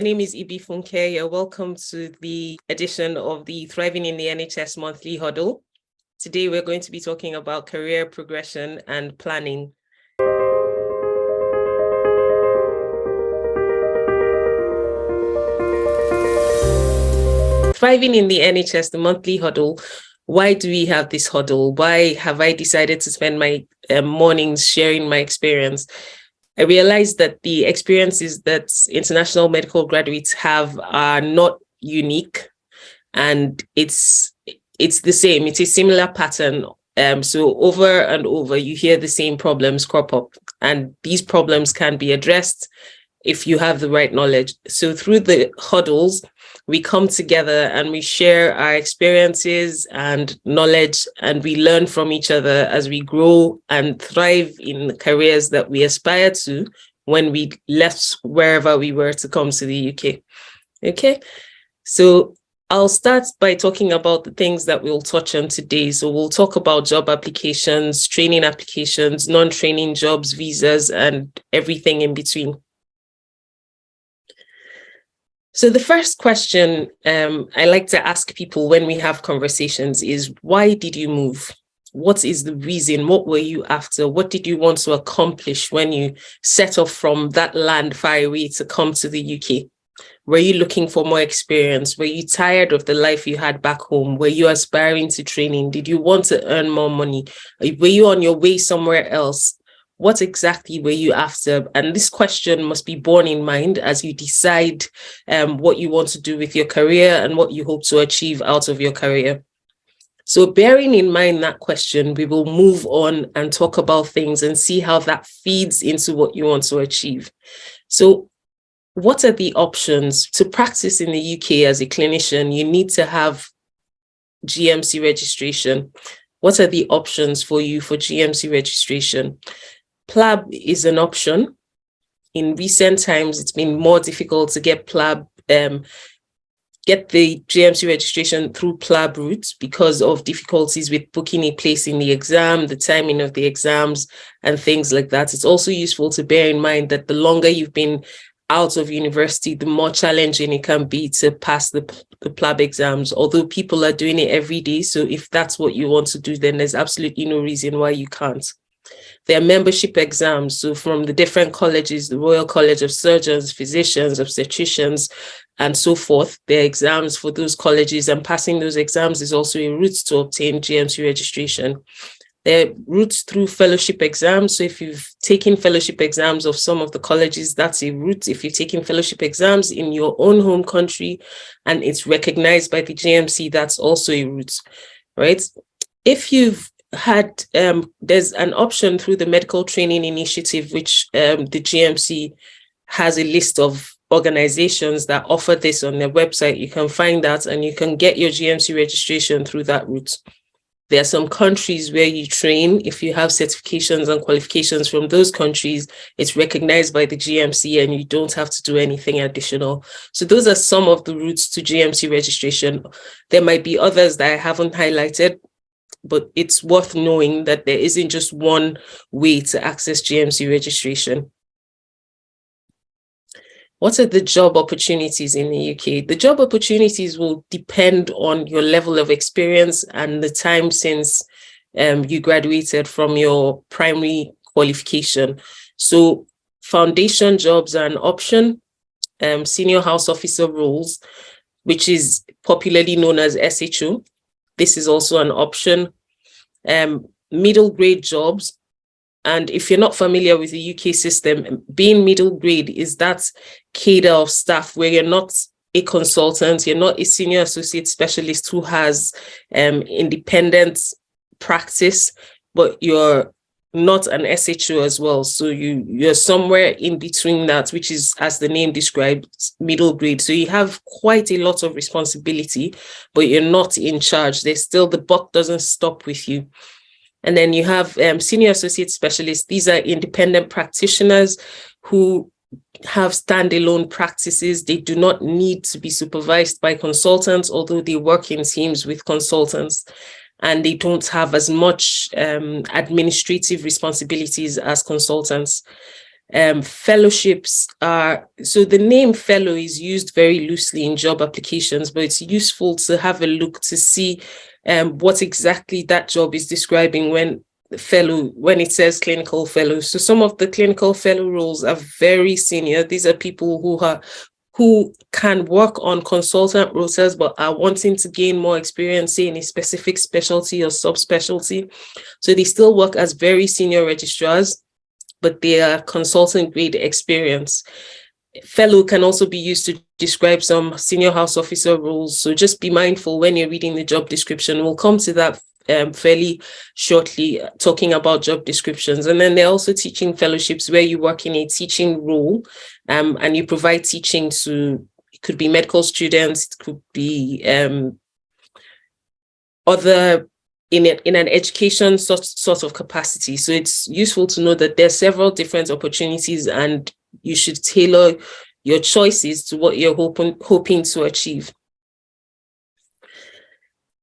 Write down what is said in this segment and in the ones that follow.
name is Ibi Funke. You're welcome to the edition of the Thriving in the NHS Monthly Huddle. Today, we're going to be talking about career progression and planning. Thriving in the NHS, the monthly huddle. Why do we have this huddle? Why have I decided to spend my mornings sharing my experience? I realized that the experiences that international medical graduates have are not unique, and it's the same. It's a similar pattern. So over and over, you hear the same problems crop up, and these problems can be addressed if you have the right knowledge. So through the huddles, we come together and we share our experiences and knowledge, and we learn from each other as we grow and thrive in the careers that we aspire to when we left wherever we were to come to the UK. Okay, so I'll start by talking about the things that we'll touch on today. So we'll talk about job applications, training applications, non-training jobs, visas, and everything in between. So the first question I like to ask people when we have conversations is, why did you move? What is the reason? What were you after? What did you want to accomplish when you set off from that land far away to come to the UK? Were you looking for more experience? Were you tired of the life you had back home? Were you aspiring to training? Did you want to earn more money? Were you on your way somewhere else? What exactly were you after? And this question must be borne in mind as you decide what you want to do with your career and what you hope to achieve out of your career. So bearing in mind that question, we will move on and talk about things and see how that feeds into what you want to achieve. So what are the options? To practice in the UK as a clinician, you need to have GMC registration. What are the options for you for GMC registration? PLAB is an option. In recent times, it's been more difficult to get PLAB, get the GMC registration through PLAB route because of difficulties with booking a place in the exam, the timing of the exams, and things like that. It's also useful to bear in mind that the longer you've been out of university, the more challenging it can be to pass the PLAB exams, although people are doing it every day. So if that's what you want to do, then there's absolutely no reason why you can't. There are membership exams. So from the different colleges, the Royal College of Surgeons, Physicians, Obstetricians, and so forth, there are exams for those colleges, and passing those exams is also a route to obtain GMC registration. There are routes through fellowship exams. So if you've taken fellowship exams of some of the colleges, that's a route. If you're taking fellowship exams in your own home country and it's recognized by the GMC, that's also a route, right? If you've had, there's an option through the Medical Training Initiative, which the GMC has a list of organizations that offer this on their website. You can find that and you can get your GMC registration through that route. There are some countries where you train. If you have certifications and qualifications from those countries, it's recognized by the GMC and you don't have to do anything additional. So those are some of the routes to GMC registration. There might be others that I haven't highlighted, but it's worth knowing that there isn't just one way to access GMC registration. What are the job opportunities in the UK? The job opportunities will depend on your level of experience and the time since you graduated from your primary qualification. So foundation jobs are an option. Senior house officer roles, which is popularly known as SHO. This is also an option. Middle grade jobs. And if you're not familiar with the UK system, being middle grade is that cadre of staff where you're not a consultant, you're not a senior associate specialist who has independent practice, but you're not an SHO as well. So you're somewhere in between that, which is, as the name describes, middle grade. So you have quite a lot of responsibility, but you're not in charge. There's still, the buck doesn't stop with you. And then you have senior associate specialists. These are independent practitioners who have standalone practices. They do not need to be supervised by consultants, although they work in teams with consultants. And they don't have as much administrative responsibilities as consultants. Fellowships are, so the name fellow is used very loosely in job applications, but it's useful to have a look to see what exactly that job is describing when it says clinical fellow. So some of the clinical fellow roles are very senior. These are people who can work on consultant roles but are wanting to gain more experience, say in a specific specialty or subspecialty. So they still work as very senior registrars, but they are consultant grade experience. Fellow can also be used to describe some senior house officer roles. So just be mindful when you're reading the job description. We'll come to that fairly shortly, talking about job descriptions. And then they're also teaching fellowships where you work in a teaching role and you provide teaching to, it could be medical students, it could be other in an education sort of capacity. So it's useful to know that there are several different opportunities and you should tailor your choices to what you're hoping to achieve.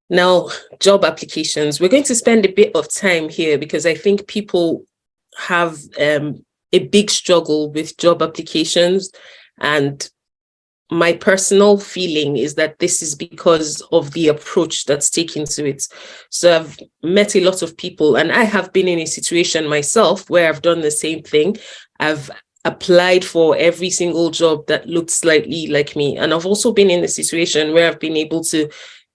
Now, job applications. We're going to spend a bit of time here because I think people have a big struggle with job applications, and my personal feeling is that this is because of the approach that's taken to it. So I've met a lot of people, and I have been in a situation myself where I've done the same thing. I've applied for every single job that looked slightly like me. And I've also been in a situation where I've been able to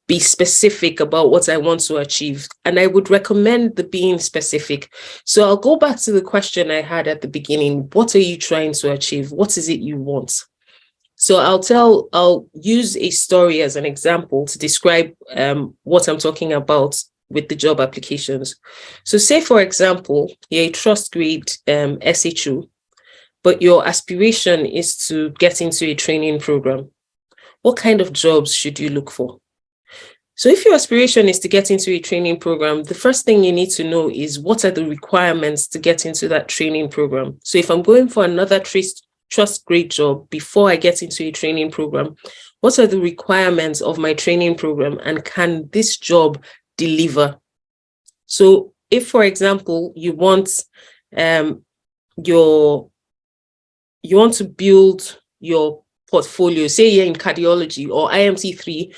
be specific about what I want to achieve. And I would recommend the being specific. So I'll go back to the question I had at the beginning. What are you trying to achieve? What is it you want? So I'll use a story as an example to describe what I'm talking about with the job applications. So say, for example, you're a trust grade SHO, but your aspiration is to get into a training program. What kind of jobs should you look for? So if your aspiration is to get into a training program, the first thing you need to know is what are the requirements to get into that training program. So if I'm going for another trust grade job before I get into a training program, what are the requirements of my training program, and can this job deliver? So if, for example, you want to build your portfolio, say you're in cardiology or IMT3,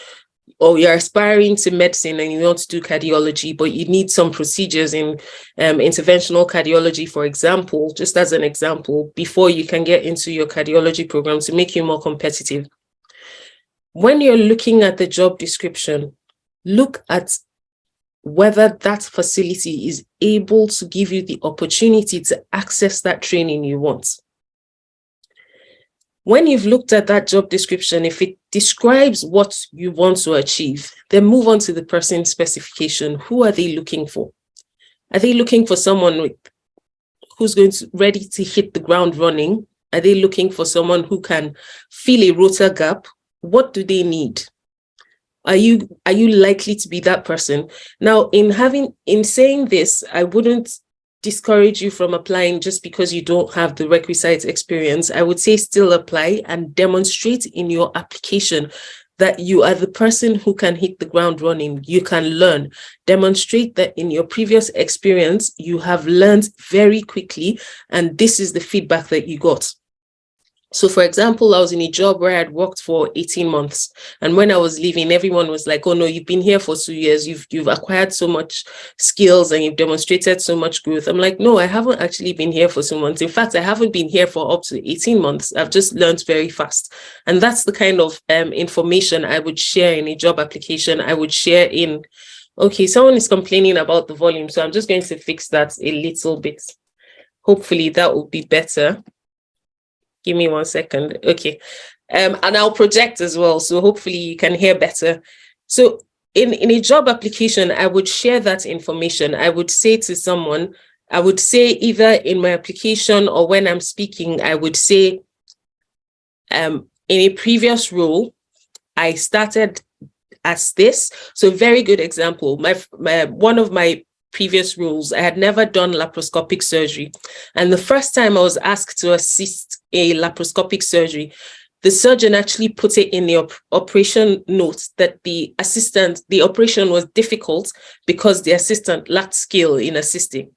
or you're aspiring to medicine and you want to do cardiology, but you need some procedures in interventional cardiology, for example, just as an example, before you can get into your cardiology program to make you more competitive. When you're looking at the job description, look at whether that facility is able to give you the opportunity to access that training you want. When you've looked at that job description, if it describes what you want to achieve, then move on to the person specification. Who are they looking for? Are they looking for someone who's ready to hit the ground running? Are they looking for someone who can fill a rota gap? What do they need? Are you likely to be that person? Now, in saying this, I wouldn't discourage you from applying just because you don't have the requisite experience. I would say still apply and demonstrate in your application that you are the person who can hit the ground running. You can learn. Demonstrate that in your previous experience, you have learned very quickly, and this is the feedback that you got. So, for example, I was in a job where I had worked for 18 months. And when I was leaving, everyone was like, oh, no, you've been here for 2 years. You've acquired so much skills and you've demonstrated so much growth. I'm like, no, I haven't actually been here for 2 months. In fact, I haven't been here for up to 18 months. I've just learned very fast. And that's the kind of information I would share in a job application. I would share in, okay, someone is complaining about the volume. So I'm just going to fix that a little bit. Hopefully that will be better. Give me 1 second. Okay. And I'll project as well. So hopefully you can hear better. So in a job application, I would share that information. I would say to someone, I would say either in my application or when I'm speaking, I would say, in a previous role, I started as this. So very good example. One of my previous roles, I had never done laparoscopic surgery. And the first time I was asked to assist a laparoscopic surgery, the surgeon actually put it in the operation note that the operation was difficult because the assistant lacked skill in assisting.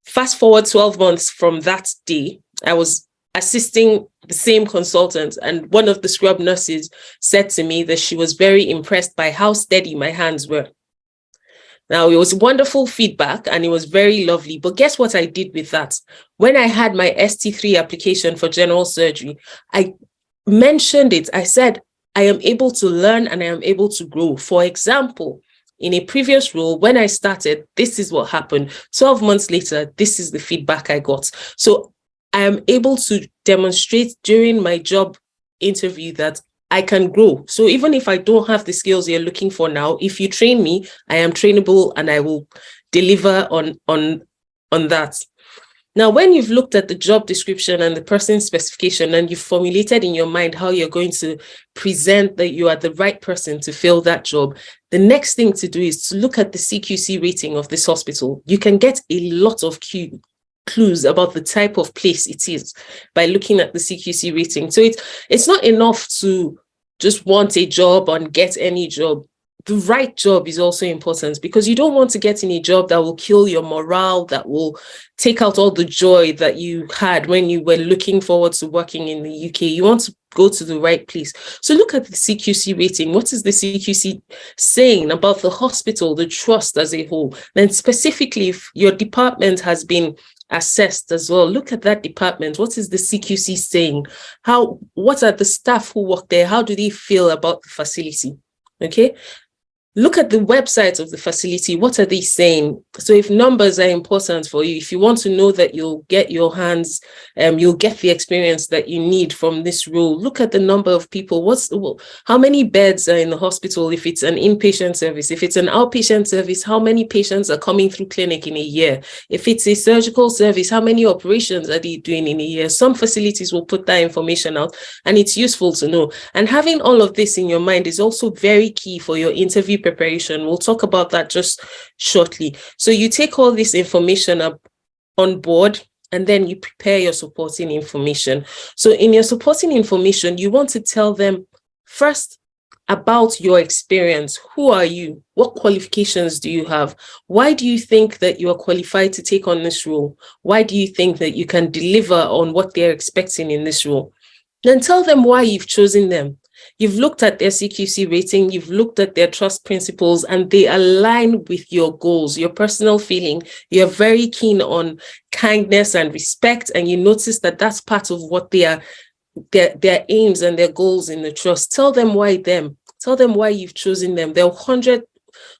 Fast forward 12 months from that day, I was assisting the same consultant, and one of the scrub nurses said to me that she was very impressed by how steady my hands were. Now, it was wonderful feedback and it was very lovely. But guess what I did with that? When I had my ST3 application for general surgery, I mentioned it. I said, I am able to learn and I am able to grow. For example, in a previous role, when I started, this is what happened. 12 months later, this is the feedback I got. So I am able to demonstrate during my job interview that I can grow. So even if I don't have the skills you're looking for now, if you train me, I am trainable and I will deliver on that. Now, when you've looked at the job description and the person's specification and you've formulated in your mind how you're going to present that you are the right person to fill that job, the next thing to do is to look at the CQC rating of this hospital. You can get a lot of clues about the type of place it is by looking at the CQC rating. So it's not enough to just want a job and get any job. The right job is also important, because you don't want to get in a job that will kill your morale, that will take out all the joy that you had when you were looking forward to working in the UK. You want to go to the right place. So look at the CQC rating. What is the CQC saying about the hospital, the trust as a whole? Then specifically, if your department has been assessed as well, look at that department. What is the CQC saying? What are the staff who work there? How do they feel about the facility? Okay. Look at the website of the facility. What are they saying? So if numbers are important for you, if you want to know that you'll get your hands, you'll get the experience that you need from this role, look at the number of people. How many beds are in the hospital if it's an inpatient service? If it's an outpatient service, how many patients are coming through clinic in a year? If it's a surgical service, how many operations are they doing in a year? Some facilities will put that information out, and it's useful to know. And having all of this in your mind is also very key for your interview preparation. We'll talk about that just shortly. So you take all this information up on board, and then you prepare your supporting information. So in your supporting information, you want to tell them first about your experience. Who are you? What qualifications do you have? Why do you think that you are qualified to take on this role? Why do you think that you can deliver on what they're expecting in this role? Then tell them why you've chosen them. You've looked at their CQC rating, you've looked at their trust principles, and they align with your goals, your personal feeling. You're very keen on kindness and respect, and you notice that that's part of what their aims and their goals in the trust. Tell them why them. Tell them why you've chosen them. There are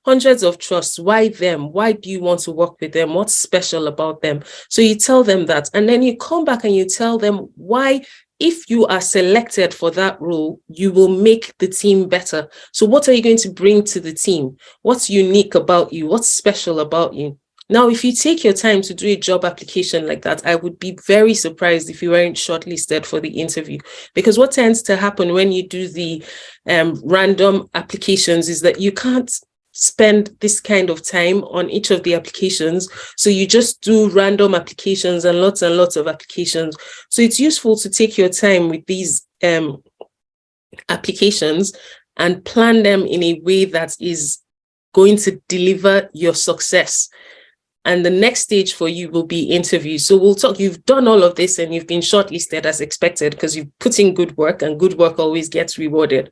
hundreds of trusts. Why them? Why do you want to work with them? What's special about them? So you tell them that, and then you come back and you tell them why, if you are selected for that role, you will make the team better. So what are you going to bring to the team? What's unique about you? What's special about you? Now, if you take your time to do a job application like that, I would be very surprised if you weren't shortlisted for the interview. Because what tends to happen when you do the random applications is that you can't spend this kind of time on each of the applications. So you just do random applications and lots of applications. So it's useful to take your time with these applications and plan them in a way that is going to deliver your success. And the next stage for you will be interviews. So we'll talk, you've done all of this and you've been shortlisted as expected because you've put in good work, and good work always gets rewarded.